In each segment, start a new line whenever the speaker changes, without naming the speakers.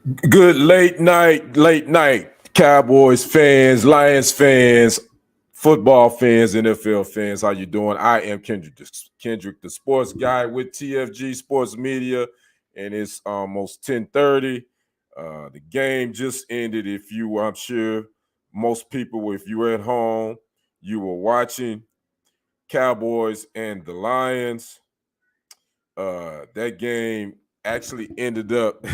Good late night, Cowboys fans, Lions fans, football fans, NFL fans. How you doing? I am Kendrick, the sports guy with TFG Sports Media, and it's almost 10:30. The game just ended. I'm sure most people, if you were at home, you were watching Cowboys and the Lions. That game actually ended up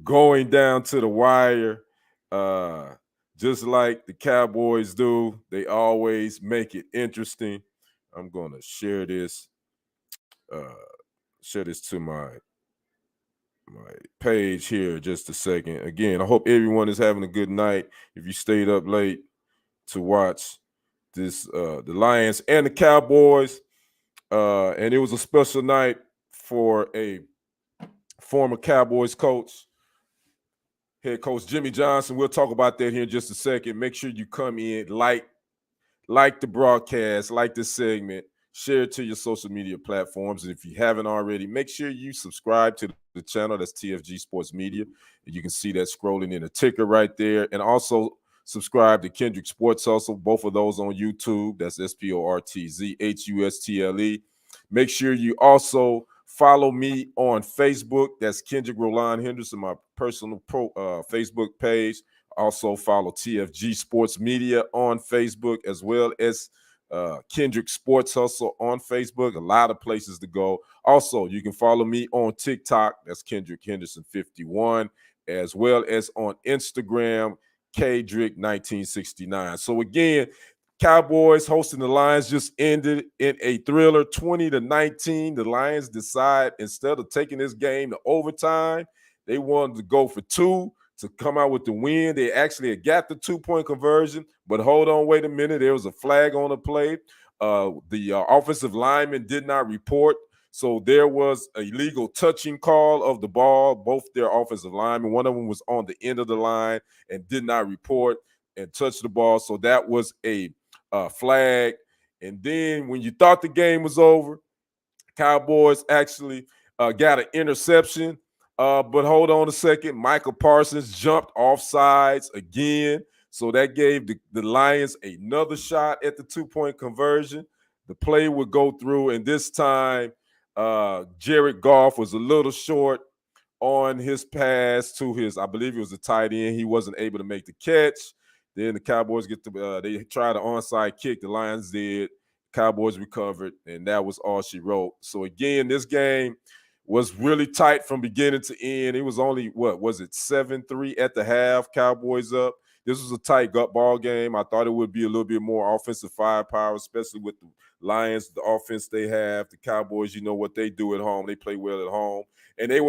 going down to the wire. Uh, just like the Cowboys do, they always make it interesting. I'm gonna uh, share this to my page here just a second. Again, I hope everyone is having a good night. If you stayed up late to watch the Lions and the Cowboys, and it was a special night for a former Cowboys coach, head coach Jimmy Johnson. We'll talk about that here in just a second. Make sure you come in, like the broadcast, like this segment, share it to your social media platforms. And if you haven't already, make sure you subscribe to the channel. That's TFG Sports Media. You can see that scrolling in the ticker right there. And also subscribe to Kendrick Sports Hustle, both of those on YouTube. That's SportzHustle. Make sure you also follow me on Facebook. That's Kendrick Roland Henderson, my personal Facebook page. Also follow TFG Sports Media on Facebook, as well as Kendrick Sports Hustle on Facebook. A lot of places to go. Also, you can follow me on TikTok. That's Kendrick Henderson 51, as well as on Instagram, KDrick1969. So again, Cowboys hosting the Lions just ended in a thriller, 20-19. The Lions decide, instead of taking this game to overtime, they wanted to go for two to come out with the win. They actually had got the 2-point conversion, but hold on, wait a minute. There was a flag on the play. The offensive lineman did not report, so there was a legal touching call of the ball. Both their offensive linemen, one of them was on the end of the line and did not report and touch the ball, so that was a flag. And then when you thought the game was over, Cowboys actually got an interception. But hold on a second. Michael Parsons jumped off sides again. So that gave the Lions another shot at the 2-point conversion. The play would go through, and this time Jared Goff was a little short on his pass to I believe it was a tight end. He wasn't able to make the catch. Then the Cowboys they tried an onside kick. The Lions did. Cowboys recovered, and that was all she wrote. So again, this game was really tight from beginning to end. It was only, what was it, 7-3 at the half, Cowboys up. This was a tight gut ball game. I thought it would be a little bit more offensive firepower, especially with the Lions, the offense they have. The Cowboys, you know what they do at home. They play well at home. And they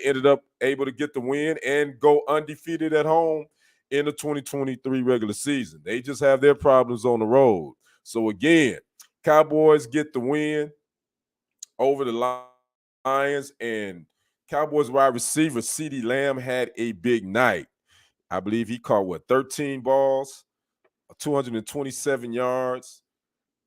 ended up able to get the win and go undefeated at home in the 2023 regular season. They just have their problems on the road. So again, Cowboys get the win over the Lions, and Cowboys wide receiver CeeDee Lamb had a big night. I believe he caught 13 balls, 227 yards,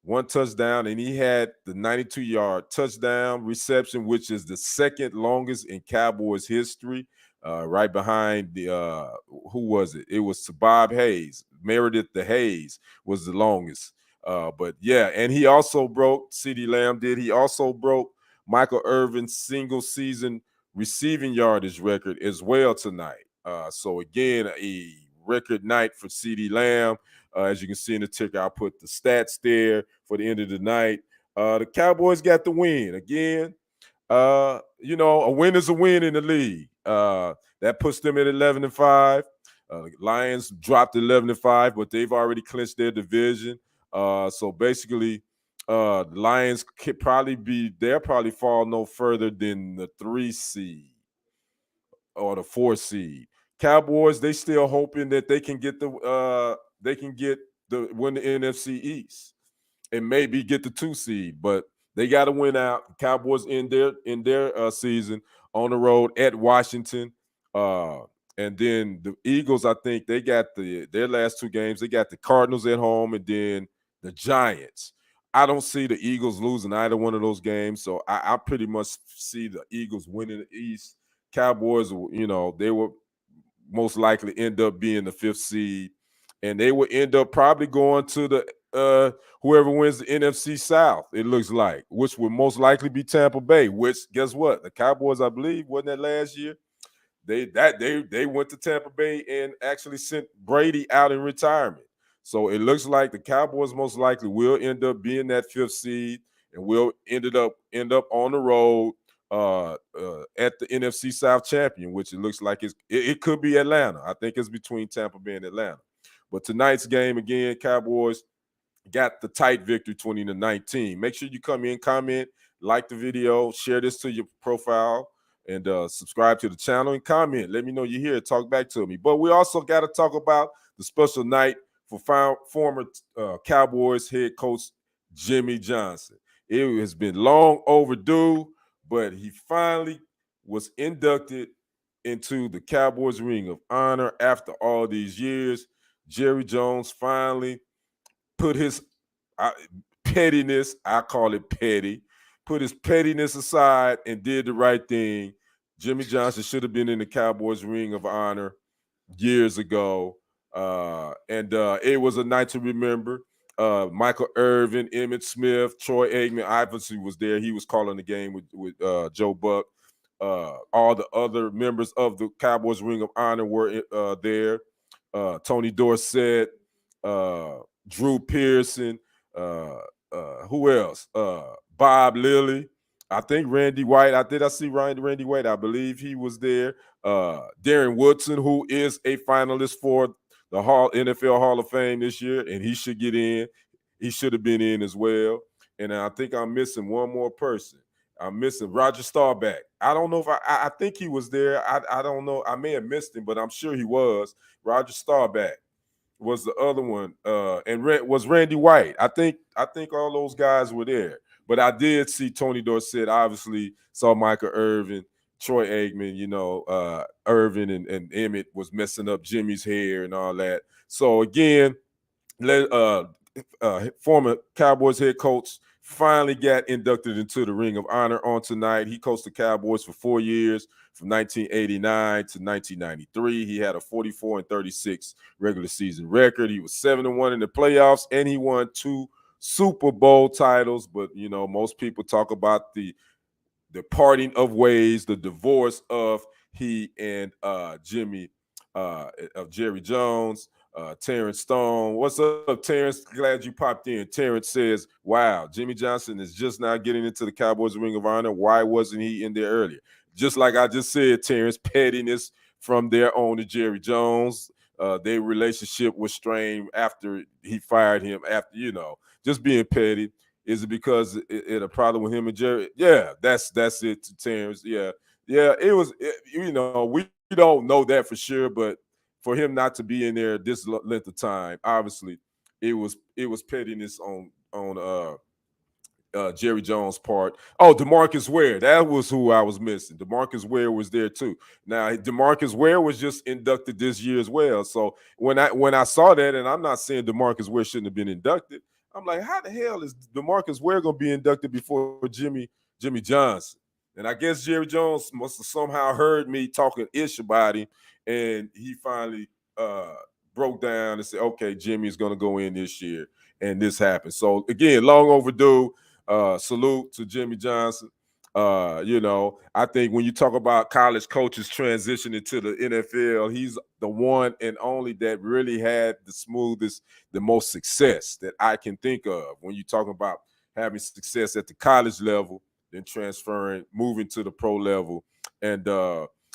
one touchdown, and he had the 92-yard touchdown reception, which is the second longest in Cowboys history. Right behind who was it? It was to Bob Hayes. Meredith the Hayes was the longest. But yeah, and he also broke, CeeDee Lamb did. He also broke Michael Irvin's single season receiving yardage record as well tonight. So again, a record night for CeeDee Lamb. As you can see in the ticker, I'll put the stats there for the end of the night. The Cowboys got the win. Again, a win is a win in the league. That puts them at 11-5. Lions dropped 11-5, but they've already clinched their division. So basically, the Lions they'll probably fall no further than the 3 seed or the 4 seed. Cowboys, they still hoping that they can get win the NFC East and maybe get the 2 seed, but they got to win out. Cowboys in their season on the road at Washington. And then the Eagles, I think they got their last 2 games. They got the Cardinals at home and then the Giants. I don't see the Eagles losing either one of those games, so I pretty much see the Eagles winning the East. Cowboys, they were most likely end up being the 5th seed, and they will end up probably going to the whoever wins the NFC South. It looks like, which would most likely be Tampa Bay. Which, guess what? The Cowboys, I believe, wasn't that last year? They went to Tampa Bay and actually sent Brady out in retirement. So it looks like the Cowboys most likely will end up being that 5th seed, and will end up on the road at the NFC South champion, which it looks like it could be Atlanta. I think it's between Tampa Bay and Atlanta. But tonight's game again, Cowboys got the tight victory 20-19. Make sure you come in, comment, like the video, share this to your profile, and subscribe to the channel and comment. Let me know you're here. Talk back to me. But we also got to talk about the special night for former Cowboys head coach Jimmy Johnson. It has been long overdue, but he finally was inducted into the Cowboys Ring of Honor after all these years. Jerry Jones finally put his pettiness, I call it petty, put his pettiness aside and did the right thing. Jimmy Johnson should have been in the Cowboys Ring of Honor years ago. And it was a night to remember. Michael Irvin, Emmitt Smith, Troy Aikman obviously was there. He was calling the game with Joe Buck. All the other members of the Cowboys Ring of Honor were there. Tony Dorsett, Drew Pearson, who else? Bob Lilly. I think Randy White. I see Randy White. I believe he was there. Darren Woodson, who is a finalist for the NFL Hall of Fame this year, and he should get in. He should have been in as well. And I think I'm missing one more person. I'm missing Roger Staubach. I don't know if I think he was there. I don't know. I may have missed him, but I'm sure he was. Roger Staubach was the other one, and was Randy White. I think all those guys were there. But I did see Tony Dorsett. Obviously, saw Michael Irvin, Troy Aikman. Irvin and Emmett was messing up Jimmy's hair and all that. So again, former Cowboys head coach finally got inducted into the Ring of Honor on tonight. He coached the Cowboys for 4 years, from 1989 to 1993. He had a 44-36 regular season record. He was 7-1 in the playoffs, and he won 2 Super Bowl titles. But most people talk about the parting of ways, the divorce of he and Jerry Jones. Terrence Stone. What's up, Terrence? Glad you popped in. Terrence says, wow, Jimmy Johnson is just now getting into the Cowboys Ring of Honor. Why wasn't he in there earlier? Just like I just said, Terrence, pettiness from their owner, Jerry Jones. Their relationship was strained after he fired him, after, just being petty. Is it because it a problem with him and Jerry? Yeah, that's it, Terrence. Yeah, it was, we don't know that for sure, but for him not to be in there this length of time, obviously, it was pettiness on Jerry Jones' part. Oh, DeMarcus Ware, that was who I was missing. DeMarcus Ware was there too. Now, DeMarcus Ware was just inducted this year as well. So when I saw that, and I'm not saying DeMarcus Ware shouldn't have been inducted, I'm like, how the hell is DeMarcus Ware going to be inducted before Jimmy Johnson? And I guess Jerry Jones must have somehow heard me talking ish about him, and he finally broke down and said, okay, Jimmy's going to go in this year, and this happened. So, again, long overdue. Salute to Jimmy Johnson. I think when you talk about college coaches transitioning to the NFL, he's the one and only that really had the smoothest, the most success that I can think of. When you talk about having success at the college level, then transferring, moving to the pro level, and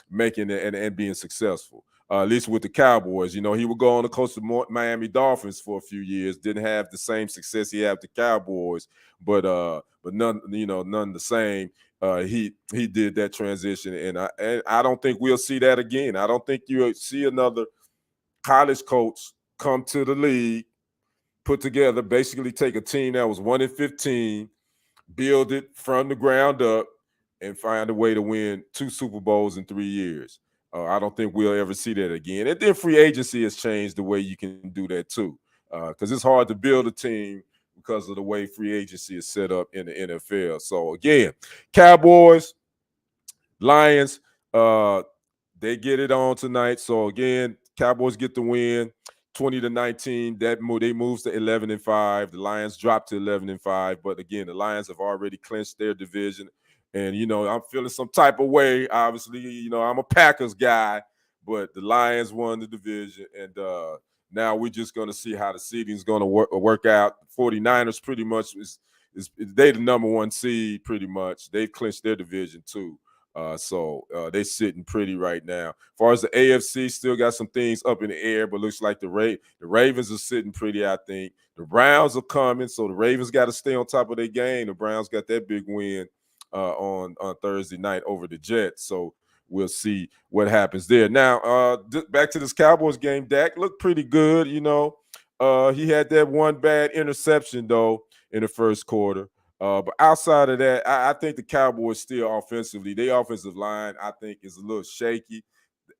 making it and being successful. At least with the Cowboys, he would go on to coach the Miami Dolphins for a few years. Didn't have the same success he had with the Cowboys, but none the same. He did that transition, and I don't think we'll see that again. I don't think you'll see another college coach come to the league, put together, basically take a team that was 1-15, build it from the ground up, and find a way to win 2 Super Bowls in 3 years. I don't think we'll ever see that again. And then free agency has changed the way you can do that too, because it's hard to build a team because of the way free agency is set up in the NFL. So again, Cowboys, Lions, They get it on tonight. So again, Cowboys get the win, 20-19. They moves to 11-5. The Lions drop to 11-5. But again, the Lions have already clinched their division. And I'm feeling some type of way. Obviously, I'm a Packers guy, but the Lions won the division, and now we're just going to see how the seeding is going to work out. 49ers pretty much is they the number one seed pretty much. They've clinched their division too. So they're sitting pretty right now. As far as the AFC, still got some things up in the air, but looks like the Ravens are sitting pretty, I think. The Browns are coming, so the Ravens got to stay on top of their game. The Browns got that big win on Thursday night over the Jets. So we'll see what happens there. Now, back to this Cowboys game. Dak looked pretty good, He had that one bad interception, though, in the first quarter. But outside of that, I think the Cowboys still offensively, their offensive line, I think, is a little shaky.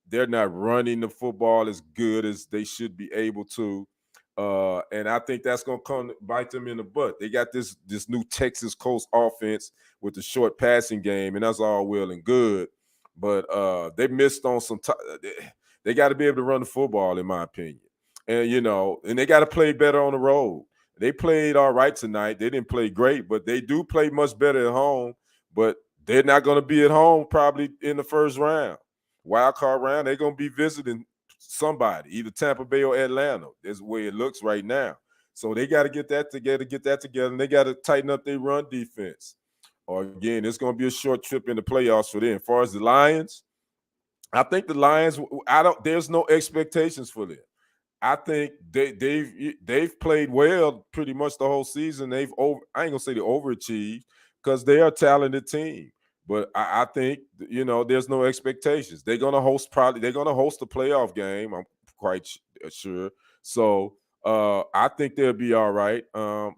They're not running the football as good as they should be able to. And I think that's going to come bite them in the butt. They got this new Texas Coast offense with the short passing game, and that's all well and good. But they missed on some they got to be able to run the football, in my opinion. And, and they got to play better on the road. They played all right tonight. They didn't play great, but they do play much better at home. But they're not going to be at home probably in the first round. Wild card round, they're going to be visiting somebody, either Tampa Bay or Atlanta. That's the way it looks right now. So they got to get that together, and they got to tighten up their run defense. Or again, it's going to be a short trip in the playoffs for them. As far as the Lions, I think the Lions, there's no expectations for them. I think they've played well pretty much the whole season. I ain't gonna say they overachieved because they are a talented team. But I think there's no expectations. They're gonna host a playoff game. I'm quite sure. So I think they'll be all right.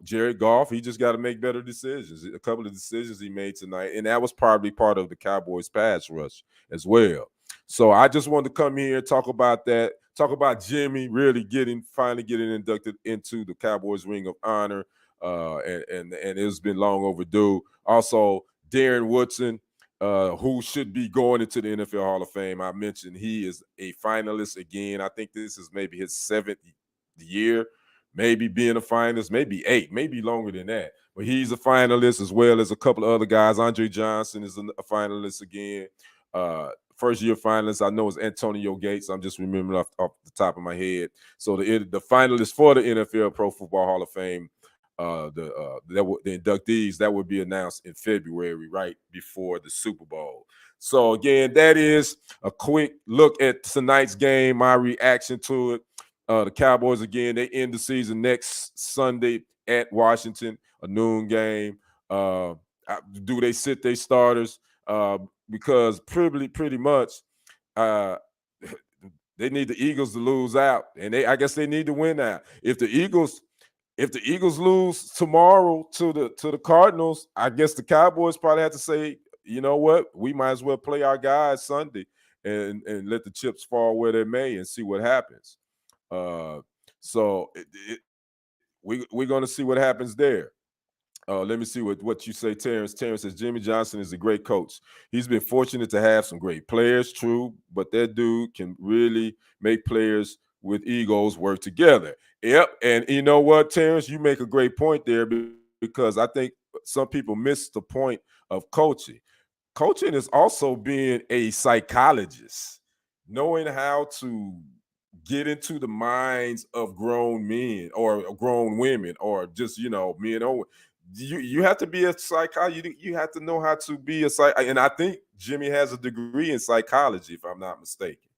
Jared Goff, he just got to make better decisions. A couple of decisions he made tonight, and that was probably part of the Cowboys' pass rush as well. So I just wanted to come here and talk about that. Talk about Jimmy really finally getting inducted into the Cowboys Ring of Honor, and it's been long overdue. Also, Darren Woodson, who should be going into the NFL Hall of Fame. I mentioned he is a finalist again. I think this is maybe his 7th year, maybe being a finalist, maybe 8, maybe longer than that. But he's a finalist as well as a couple of other guys. Andre Johnson is a finalist again. First year finalist, I know, is Antonio Gates. I'm just remembering off the top of my head. So the finalists for the NFL Pro Football Hall of Fame, the inductees, that would be announced in February, right before the Super Bowl. So again, that is a quick look at tonight's game, my reaction to it. The Cowboys, again, they end the season next Sunday at Washington, a noon game. Do they sit their starters? Because pretty much they need the Eagles to lose out, and I guess they need to win out. If the Eagles lose tomorrow to the Cardinals, I guess the Cowboys probably have to say, you know what, we might as well play our guys Sunday and let the chips fall where they may and see what happens. So we're going to see what happens there. Let me see what you say, Terrence. Terrence says Jimmy Johnson is a great coach. He's been fortunate to have some great players, true, but that dude can really make players with egos work together. Yep, and you know what, Terrence, you make a great point there because I think some people miss the point of coaching. Coaching is also being a psychologist, knowing how to get into the minds of grown men or grown women or just men or you have to be a psychologist. You have to know how to be a psych. And I think Jimmy has a degree in psychology, if I'm not mistaken.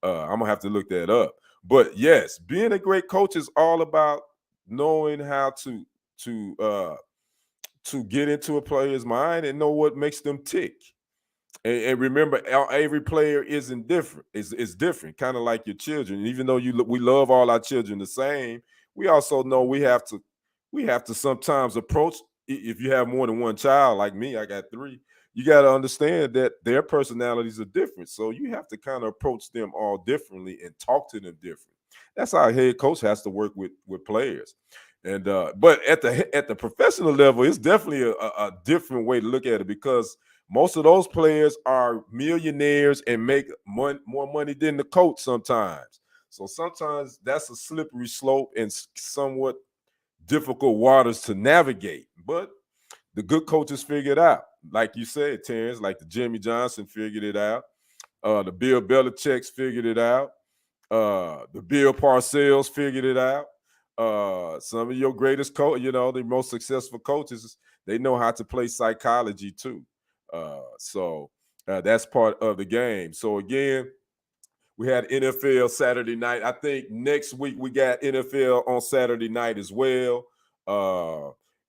I'm gonna have to look that up. But yes, being a great coach is all about knowing how to get into a player's mind and know what makes them tick. And remember, every player isn't different. It's different, kind of like your children. Even though we love all our children the same, we also know we have to sometimes approach. If you have more than one child, like me, I got 3. You got to understand that their personalities are different. So you have to kind of approach them all differently and talk to them different. That's how a head coach has to work with players. And but at the professional level, it's definitely a different way to look at it because most of those players are millionaires and make more money than the coach sometimes. So sometimes that's a slippery slope and somewhat difficult waters to navigate. But the good coaches figure it out. Like you said, Terrence, like the Jimmy Johnson figured it out. The Bill Belichick's figured it out. The Bill Parcells figured it out. Some of your greatest the most successful coaches, they know how to play psychology too. So that's part of the game. So again, we had NFL Saturday night. I think next week we got NFL on Saturday night as well.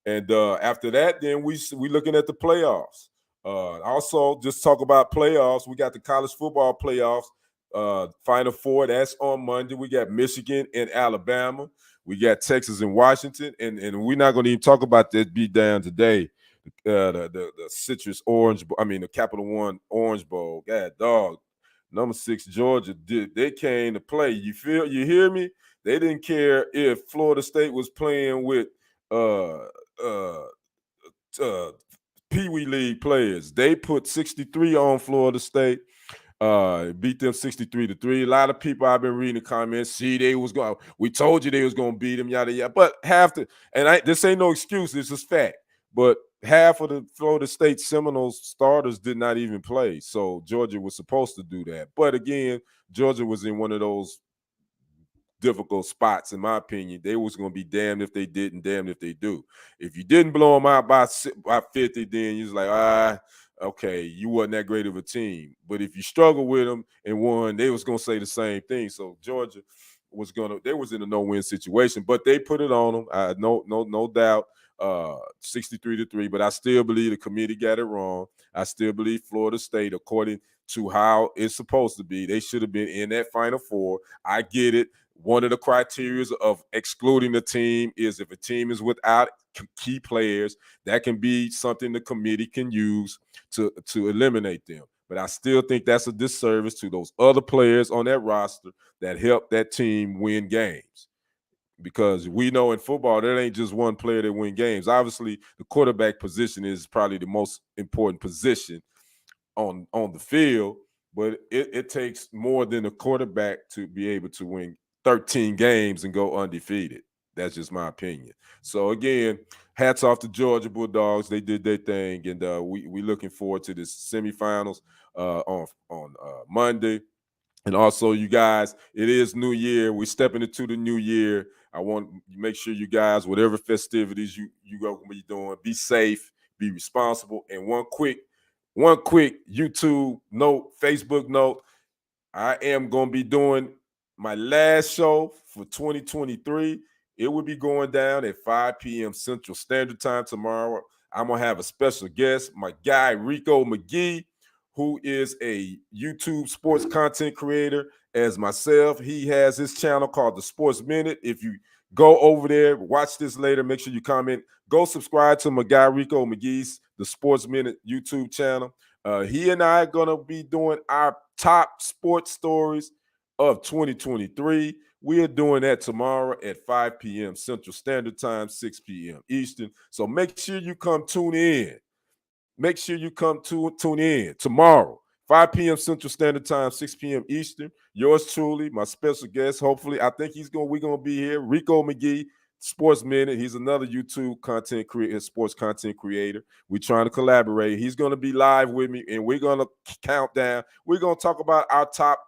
And after that, then we looking at the playoffs. Also, just talk about playoffs. We got the college football playoffs. Final four. That's on Monday. We got Michigan and Alabama. We got Texas and Washington, and we're not going to even talk about that beat down today. The citrus orange. I mean, the Capital One Orange Bowl. God, dog. Number 6 Georgia they came to play. You hear me? They didn't care if Florida State was playing with uh uh uh Pee Wee League players. They put 63 on Florida State. Beat them 63-3. A lot of people I've been reading the comments. See, we told you they was gonna beat them, yada yada. But this ain't no excuse, this is fact. But half of the Florida State Seminoles starters did not even play. So Georgia was supposed to do that. But again, Georgia was in one of those difficult spots, in my opinion. They was going to be damned if they did and damned if they do. If you didn't blow them out by 50, then you was like, okay, you wasn't that great of a team. But if you struggle with them and won, they was going to say the same thing. So Georgia they was in a no-win situation, but they put it on them. No doubt. 63-3, but I still believe the committee got it wrong. I still believe Florida State, according to how it's supposed to be, they should have been in that Final Four. I get it. One of the criteria of excluding the team is if a team is without key players, that can be something the committee can use to eliminate them. But I still think that's a disservice to those other players on that roster that help that team win games. Because we know in football, there ain't just one player that win games. Obviously, the quarterback position is probably the most important position on the field, but it takes more than a quarterback to be able to win 13 games and go undefeated. That's just my opinion. So again, hats off to Georgia Bulldogs. They did their thing, and we looking forward to this semifinals on Monday. And also, you guys, it is New Year. We're stepping into the new year. I want to make sure you guys, whatever festivities you going to be doing, be safe, be responsible. And one quick YouTube note, Facebook note. I am going to be doing my last show for 2023. It will be going down at 5 p.m. Central Standard Time tomorrow. I'm going to have a special guest, my guy Rico McGee, who is a YouTube sports content creator as myself. He has his channel called The Sports Minute. If you go over there, watch this later, make sure you comment. Go subscribe to my guy Rico McGee's The Sports Minute YouTube channel. He and I are going to be doing our top sports stories of 2023. We are doing that tomorrow at 5 p.m. Central Standard Time, 6 p.m. Eastern. So make sure you come tune in. Make sure you come tune in tomorrow, 5 p.m. Central Standard Time, 6 p.m. Eastern. Yours truly, my special guest. Hopefully, I think we're gonna be here. Rico McGee, Sports Minute. He's another YouTube content creator, sports content creator. We're trying to collaborate. He's gonna be live with me, and we're gonna count down. We're gonna talk about our top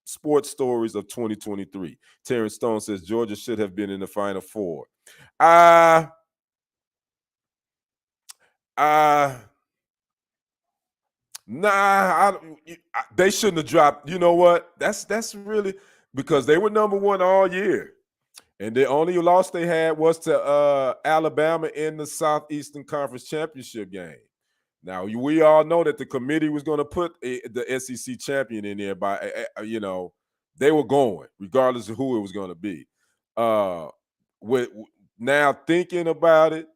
sports stories of 2023. Terrence Stone says Georgia should have been in the Final Four. Nah, they shouldn't have dropped. You know what? That's really because they were number one all year, and the only loss they had was to Alabama in the Southeastern Conference Championship game. Now we all know that the committee was going to put the SEC champion in there they were going regardless of who it was going to be. With now thinking about it,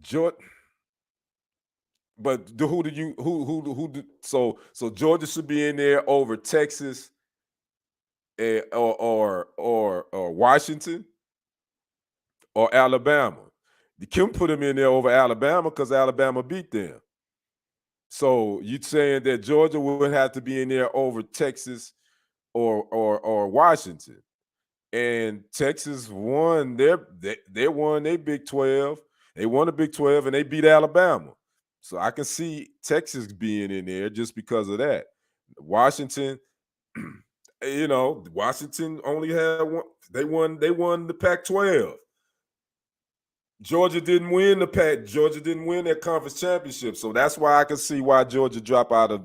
Jordan. But who did you who so Georgia should be in there over Texas or Washington or Alabama. The Kim put them in there over Alabama because Alabama beat them. So you saying that Georgia would have to be in there over Texas or Washington, and Texas won they won their Big 12. They won the Big 12 and they beat Alabama. So I can see Texas being in there just because of that. Washington, Washington only had one. They won the Pac-12. Georgia didn't win the Pac. Georgia didn't win that conference championship. So that's why I can see why Georgia drop out of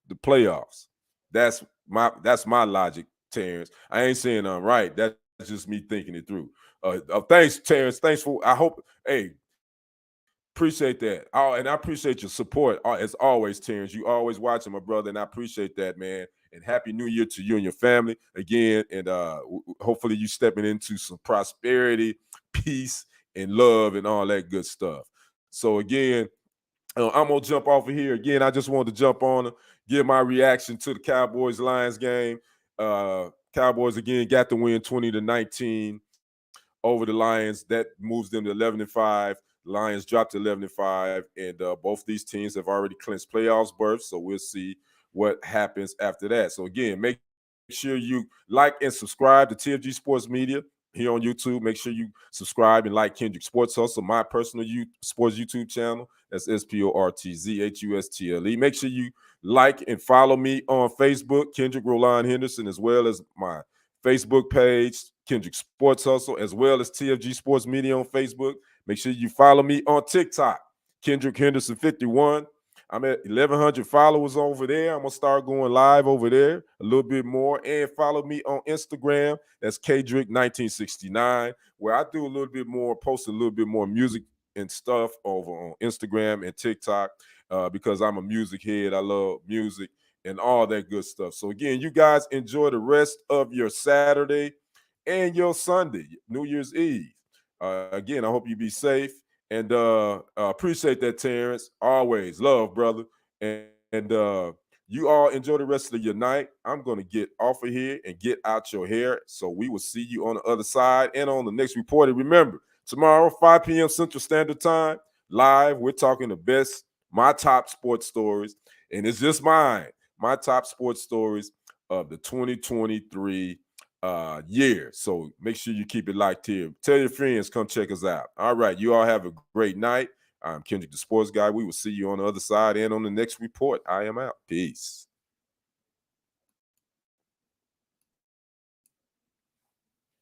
the playoffs. That's my logic, Terrence. I ain't saying I'm right. That's just me thinking it through. Thanks, Terrence. Thanks for. I hope. Hey, appreciate that. Oh, and I appreciate your support as always, Terrence. You always watching, my brother, and I appreciate that, man. And happy New Year to you and your family again. And hopefully you stepping into some prosperity, peace, and love and all that good stuff. So again, I'm gonna jump off of here again. I just wanted to jump on and give my reaction to the Cowboys Lions game. Cowboys again got the win 20-19 over the Lions. That moves them to 11-5. Lions dropped to 11-5, and both these teams have already clinched playoffs berths. So we'll see what happens after that. So again, make sure you like and subscribe to TFG Sports Media here on YouTube. Make sure you subscribe and like Kendrick Sports Hustle, my personal sports YouTube channel. That's SportzHustle. Make sure you like and follow me on Facebook, Kendrick Roland Henderson, as well as my Facebook page, Kendrick Sports Hustle, as well as TFG Sports Media on Facebook. Make sure you follow me on TikTok, Kendrick Henderson 51. I'm at 1,100 followers over there. I'm going to start going live over there a little bit more. And follow me on Instagram. That's Kdrick1969, where I do a little bit more, post a little bit more music and stuff over on Instagram and TikTok because I'm a music head. I love music and all that good stuff. So again, you guys enjoy the rest of your Saturday and your Sunday, New Year's Eve. Again, I hope you be safe. And appreciate that, Terrence. Always love, brother. And you all enjoy the rest of your night. I'm going to get off of here and get out your hair. So we will see you on the other side and on the next report. And remember, tomorrow, 5 p.m. Central Standard Time, live, we're talking the best, my top sports stories. And it's just mine, my top sports stories of the 2023 year. So make sure you keep it locked here. Tell your friends, come check us out. All right. You all have a great night. I'm Kendrick, the sports guy. We will see you on the other side and on the next report. I am out. Peace.